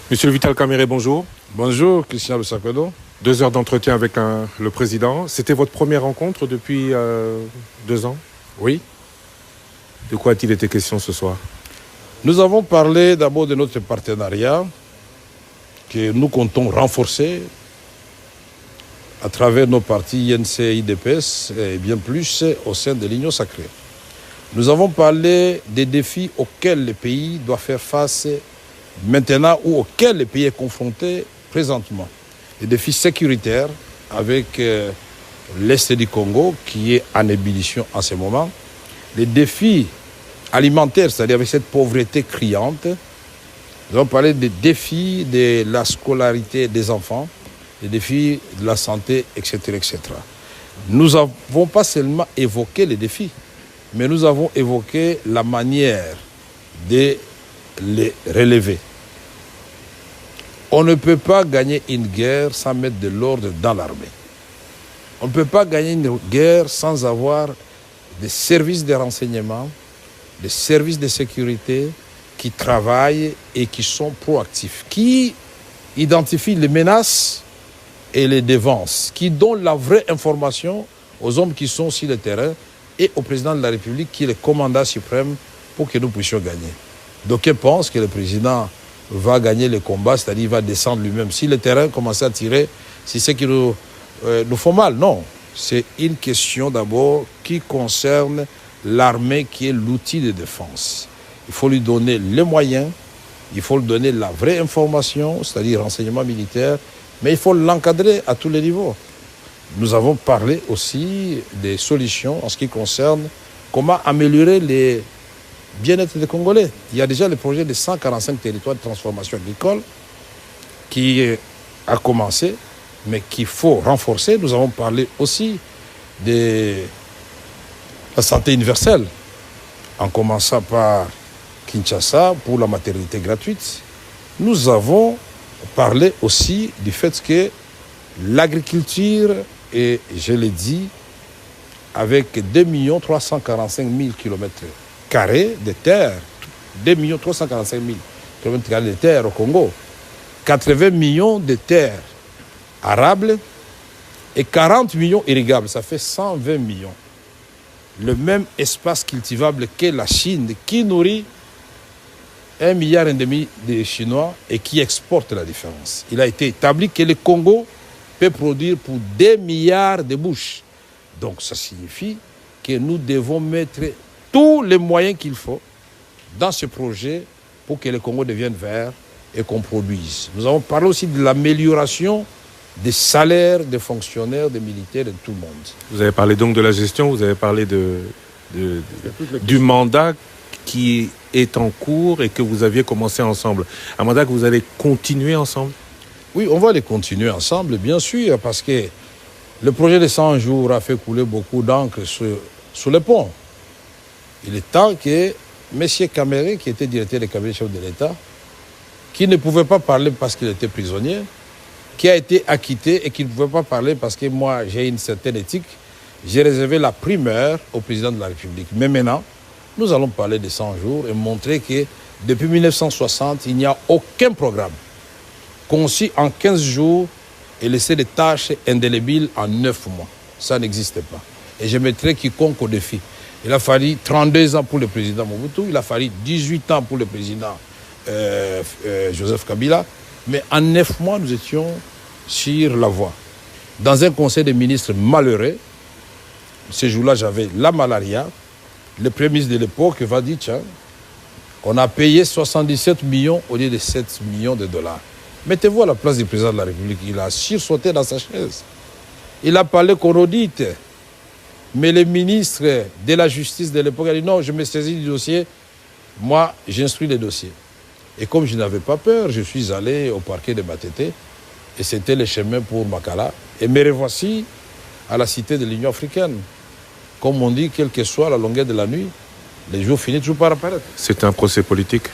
Monsieur Vital Kamerhe, bonjour. Bonjour, Christian Lusakwedo. 2 heures d'entretien avec le président. C'était votre première rencontre depuis 2 ans? Oui. De quoi a-t-il été question ce soir? Nous avons parlé d'abord de notre partenariat que nous comptons renforcer à travers nos partis INC et IDPS et bien plus au sein de l'Union sacrée. Nous avons parlé des défis auxquels le pays doit faire face maintenant ou auxquels le pays est confronté présentement. Les défis sécuritaires avec l'Est du Congo qui est en ébullition en ce moment. Les défis alimentaires, c'est-à-dire avec cette pauvreté criante. Nous avons parlé des défis de la scolarité des enfants, des défis de la santé, etc., etc. Nous n'avons pas seulement évoqué les défis, mais nous avons évoqué la manière de les relever. On ne peut pas gagner une guerre sans mettre de l'ordre dans l'armée. On ne peut pas gagner une guerre sans avoir des services de renseignement, des services de sécurité qui travaillent et qui sont proactifs, qui identifient les menaces et les dévances, qui donnent la vraie information aux hommes qui sont sur le terrain et au président de la République qui est le commandant suprême pour que nous puissions gagner. D'aucuns pensent que le président va gagner le combat, c'est-à-dire il va descendre lui-même. Si le terrain commence à tirer, c'est ce qui nous font mal. Non, c'est une question d'abord qui concerne l'armée qui est l'outil de défense. Il faut lui donner les moyens, il faut lui donner la vraie information, c'est-à-dire renseignement militaire, mais il faut l'encadrer à tous les niveaux. Nous avons parlé aussi des solutions en ce qui concerne comment améliorer les bien-être des Congolais. Il y a déjà le projet de 145 territoires de transformation agricole qui a commencé, mais qu'il faut renforcer. Nous avons parlé aussi de la santé universelle, en commençant par Kinshasa pour la maternité gratuite. Nous avons parlé aussi du fait que l'agriculture, et je l'ai dit, avec 2 345 000 km² de terre, 2 345 000 km² de terre au Congo, 80 millions de terres arables et 40 millions irrigables, ça fait 120 millions. Le même espace cultivable que la Chine, qui nourrit 1,5 milliard de Chinois et qui exporte la différence. Il a été établi que le Congo peut produire pour 2 milliards de bouches. Donc ça signifie que nous devons mettre tous les moyens qu'il faut dans ce projet pour que le Congo devienne vert et qu'on produise. Nous avons parlé aussi de l'amélioration des salaires des fonctionnaires, des militaires, de tout le monde. Vous avez parlé donc de la gestion, vous avez parlé du mandat qui est en cours et que vous aviez commencé ensemble. Un mandat que vous allez continuer ensemble? Oui, on va les continuer ensemble, bien sûr, parce que le projet de 100 jours a fait couler beaucoup d'encre sous le pont. Il est temps que M. Kamerhe, qui était directeur du cabinet chef de l'État, qui ne pouvait pas parler parce qu'il était prisonnier, qui a été acquitté et qui ne pouvait pas parler parce que moi, j'ai une certaine éthique, j'ai réservé la primeur au président de la République. Mais maintenant, nous allons parler de 100 jours et montrer que depuis 1960, il n'y a aucun programme conçu en 15 jours et laisser des tâches indélébiles en 9 mois. Ça n'existe pas. Et je mettrai quiconque au défi. Il a fallu 32 ans pour le président Mobutu, il a fallu 18 ans pour le président Joseph Kabila, mais en 9 mois, nous étions sur la voie. Dans un conseil des ministres malheureux, ce jour-là, j'avais la malaria. Le premier ministre de l'époque va dire, tiens, on a payé 77 millions au lieu de 7 millions de dollars. Mettez-vous à la place du président de la République. Il a sursauté dans sa chaise. Il a parlé qu'on audite. Mais le ministre de la Justice de l'époque a dit, non, je me saisis du dossier. Moi, j'instruis les dossiers. Et comme je n'avais pas peur, je suis allé au parquet de Matete. Et c'était le chemin pour Makala. Et me revoici à la cité de l'Union africaine. Comme on dit, quelle que soit la longueur de la nuit, les jours finissent toujours par apparaître. C'est un procès politique?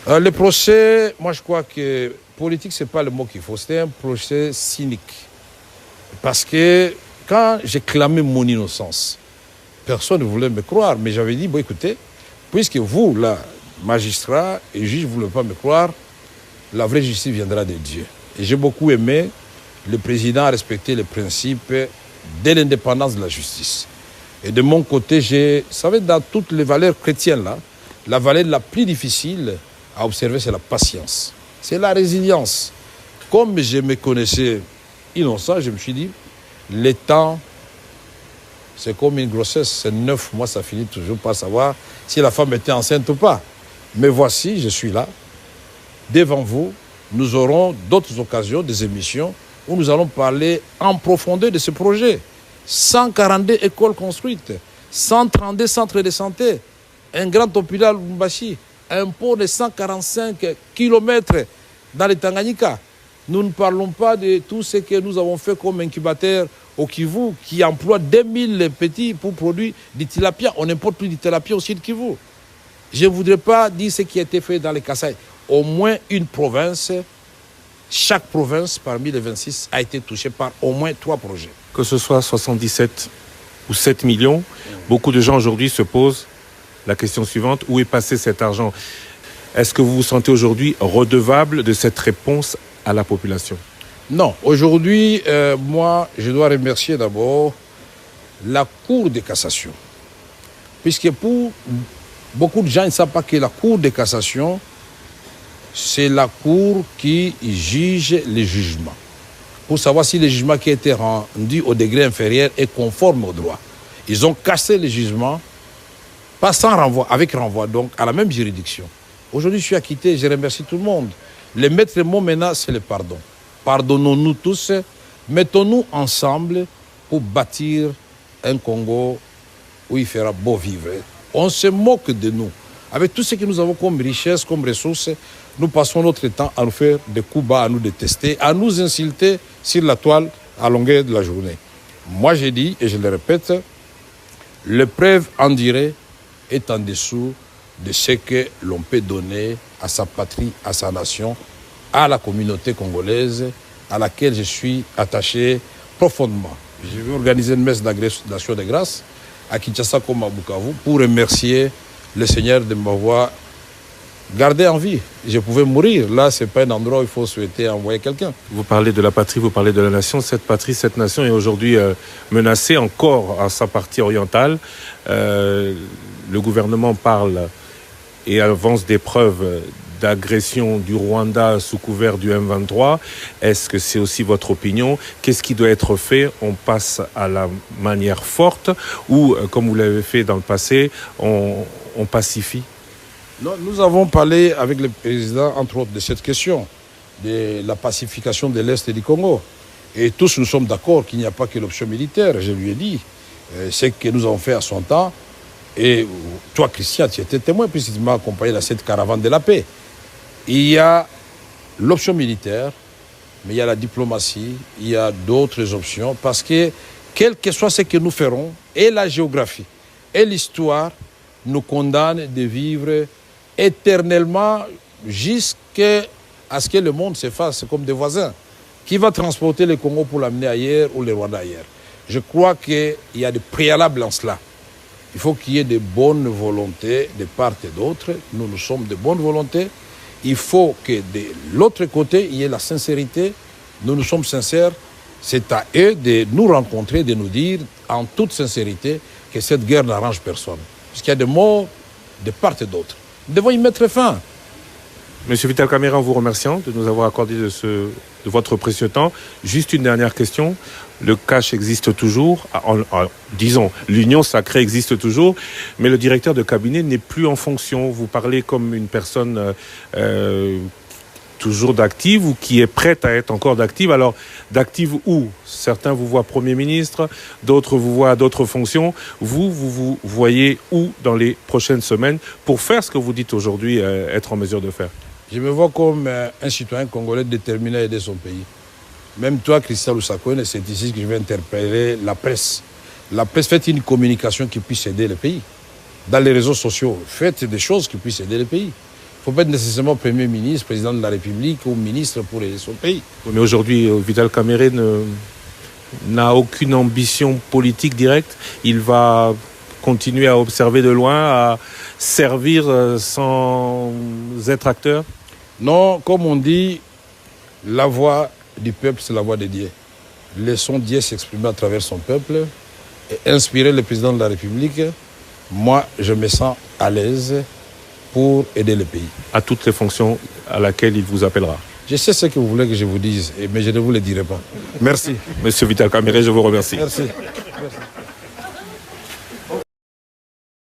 Le procès, moi je crois que politique, ce n'est pas le mot qu'il faut. C'était un procès cynique. Parce que quand j'ai clamé mon innocence, personne ne voulait me croire. Mais j'avais dit, bon écoutez, puisque vous, là, magistrat et juge, vous ne voulez pas me croire, la vraie justice viendra de Dieu. Et j'ai beaucoup aimé, le président a respecté les principes de l'indépendance de la justice. Et de mon côté, vous savez, dans toutes les valeurs chrétiennes, là, la valeur la plus difficile à observer, c'est la patience. C'est la résilience. Comme je me connaissais innocent, je me suis dit, le temps, c'est comme une grossesse, c'est 9 mois, ça finit toujours par savoir si la femme était enceinte ou pas. Mais voici, je suis là, devant vous. Nous aurons d'autres occasions, des émissions, où nous allons parler en profondeur de ce projet. 142 écoles construites, 132 centres de santé, un grand hôpital Lumbashi, un pont de 145 km dans le Tanganyika. Nous ne parlons pas de tout ce que nous avons fait comme incubateur au Kivu, qui emploie 2000 petits pour produire du tilapia. On n'importe plus du tilapia au sud Kivu. Je ne voudrais pas dire ce qui a été fait dans les Kasaï. Au moins une province, chaque province parmi les 26 a été touchée par au moins 3 projets. Que ce soit 77 ou 7 millions, beaucoup de gens aujourd'hui se posent la question suivante, où est passé cet argent? Est-ce que vous vous sentez aujourd'hui redevable de cette réponse à la population? Non, aujourd'hui, moi, je dois remercier d'abord la Cour de cassation. Puisque pour beaucoup de gens, ils ne savent pas que la Cour de cassation, c'est la Cour qui juge les jugements. Pour savoir si le jugement qui a été rendu au degré inférieur est conforme au droit. Ils ont cassé le jugement, pas sans renvoi, avec renvoi, donc à la même juridiction. Aujourd'hui, je suis acquitté, je remercie tout le monde. Le maître mot maintenant, c'est le pardon. Pardonnons-nous tous, mettons-nous ensemble pour bâtir un Congo où il fera beau vivre. On se moque de nous. Avec tout ce que nous avons comme richesse, comme ressources, nous passons notre temps à nous faire des coups bas, à nous détester, à nous insulter sur la toile à longueur de la journée. Moi, j'ai dit, et je le répète, l'épreuve en durée est en dessous de ce que l'on peut donner à sa patrie, à sa nation, à la communauté congolaise, à laquelle je suis attaché profondément. Je vais organiser une messe d'action de grâce à Kinshasa comme à Bukavu pour remercier le Seigneur de m'avoir gardé en vie. Je pouvais mourir. Là, ce n'est pas un endroit où il faut souhaiter envoyer quelqu'un. Vous parlez de la patrie, vous parlez de la nation. Cette patrie, cette nation est aujourd'hui menacée encore à sa partie orientale. Le gouvernement parle et avance des preuves d'agression du Rwanda sous couvert du M23. Est-ce que c'est aussi votre opinion? Qu'est-ce qui doit être fait? On passe à la manière forte ou, comme vous l'avez fait dans le passé, on pacifie? Non, nous avons parlé avec le président, entre autres, de cette question, de la pacification de l'Est du Congo. Et tous nous sommes d'accord qu'il n'y a pas que l'option militaire. Je lui ai dit, ce que nous avons fait à son temps. Et toi, Christian, tu étais témoin puisque tu m'as accompagné dans cette caravane de la paix. Il y a l'option militaire, mais il y a la diplomatie, il y a d'autres options, parce que quel que soit ce que nous ferons, et la géographie, et l'histoire nous condamnent de vivre éternellement jusqu'à ce que le monde se fasse comme des voisins. Qui va transporter le Congo pour l'amener ailleurs ou le Rwanda ailleurs? Je crois qu'il y a des préalables en cela. Il faut qu'il y ait de bonnes volontés de part et d'autre. Nous sommes de bonne volonté. Il faut que de l'autre côté, il y ait la sincérité. Nous sommes sincères. C'est à eux de nous rencontrer, de nous dire en toute sincérité que cette guerre n'arrange personne. Parce qu'il y a des morts de part et d'autre. Nous devons y mettre fin. Monsieur Vital Kamerhe, en vous remerciant de nous avoir accordé de votre précieux temps. Juste une dernière question. Le cash existe toujours, disons, l'union sacrée existe toujours, mais le directeur de cabinet n'est plus en fonction. Vous parlez comme une personne toujours d'active ou qui est prête à être encore d'active. Alors, d'active où? Certains vous voient Premier ministre, d'autres vous voient à d'autres fonctions. Vous voyez où dans les prochaines semaines pour faire ce que vous dites aujourd'hui être en mesure de faire? Je me vois comme un citoyen congolais déterminé à aider son pays. Même toi, Christian Lusakone, c'est ici que je vais interpeller la presse. La presse, faites une communication qui puisse aider le pays. Dans les réseaux sociaux, faites des choses qui puissent aider le pays. Il ne faut pas être nécessairement Premier ministre, Président de la République ou ministre pour aider son pays. Mais aujourd'hui, Vital Kamerhe n'a aucune ambition politique directe. Il va continuer à observer de loin, à servir sans être acteur. Non, comme on dit, la voix du peuple, c'est la voix de Dieu. Laissons Dieu s'exprimer à travers son peuple et inspirer le président de la République. Moi, je me sens à l'aise pour aider le pays. À toutes les fonctions à laquelle il vous appellera. Je sais ce que vous voulez que je vous dise, mais je ne vous le dirai pas. Merci. Monsieur Vital Kamerhe, je vous remercie. Merci.